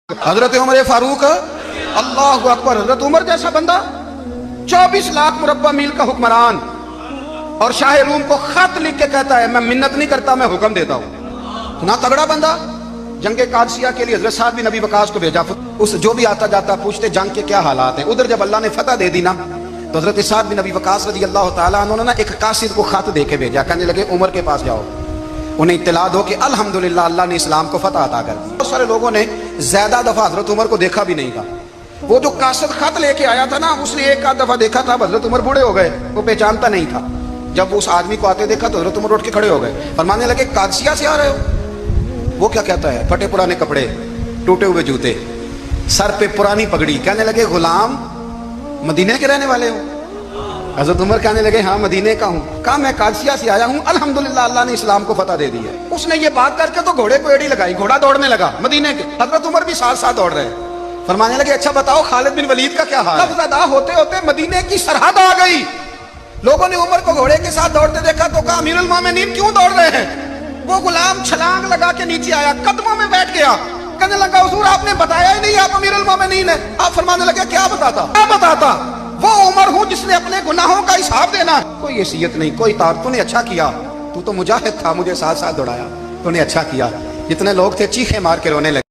हजरत उमर फारूक, अल्लाह अकबर। हजरत उमर जैसा बंदा, 24 लाख मुरब्बा मील का हुक्मरान, और शाह रूम को खत लिख के कहता है मैं मिन्नत नहीं करता, मैं हुक्म देता हूं। ना तगड़ा बंदा। जंगे कादसिया के लिए हजरत साद बिन नबी वकास को भेजा। उस जो भी आता जाता पूछते जंग के क्या हालात हैं। उधर जब अल्लाह ने फतह दे दी ना, तो हजरत साद बिन नबी वकास रजी अल्लाह तआला अन्हु ने ना एक कासिद को खत दे के भेजा। कहने लगे उमर के पास जाओ, उन्हें इत्तला दो कि अल्हम्दुलिल्लाह अल्लाह ने इस्लाम को फतह अता कर दी। बहुत सारे लोगों ने ज्यादा दफा हजरत उमर को देखा भी नहीं था। वो जो कासिद खत लेके आया था ना, उसने एक आध दफा देखा था। हजरत उमर बूढ़े हो गए, वो पहचानता नहीं था। जब उस आदमी को आते देखा तो हजरत उमर उठ के खड़े हो गए, फरमाने लगे कादसिया से आ रहे हो? वो क्या कहता है? फटे पुराने कपड़े, टूटे हुए जूते, सर पे पुरानी पगड़ी। कहने लगे गुलाम, मदीने के रहने वाले हो? हजरत उमर कहने लगे हाँ मदीने का हूँ। कहा मैं कादसिया से आया हूँ, अल्हम्दुलिल्लाह अल्लाह ने इस्लाम को फतह दे दी है। उसने ये बात करके तो घोड़े को एड़ी लगाई, घोड़ा दौड़ने लगा मदीने के। हजरत उमर भी साथ साथ दौड़ रहे। फरमाने लगे अच्छा बताओ खालिद बिन वलीद का क्या हाल है? अदा होते होते मदीने की सरहद आ गई। लोगों ने उमर को घोड़े के साथ दौड़ते देखा तो कहा अमीरुल मोमिनीन क्यों दौड़ रहे हैं? वो गुलाम छलांग लगा के नीचे आया, कदमों में बैठ गया। कहने लगा हुजूर आपने बताया ही नहीं आप अमीरुल मोमिनीन है। आप फरमाने लगे क्या बताता? क्या बताता? वो उमर हूं जिसने अपने गुनाहों का हिसाब देना। कोई हैसियत नहीं, कोई तार। तूने अच्छा किया, तू तो मुजाहिद था, मुझे साथ साथ दौड़ाया, तूने अच्छा किया। जितने लोग थे चीखे मार के रोने लगे।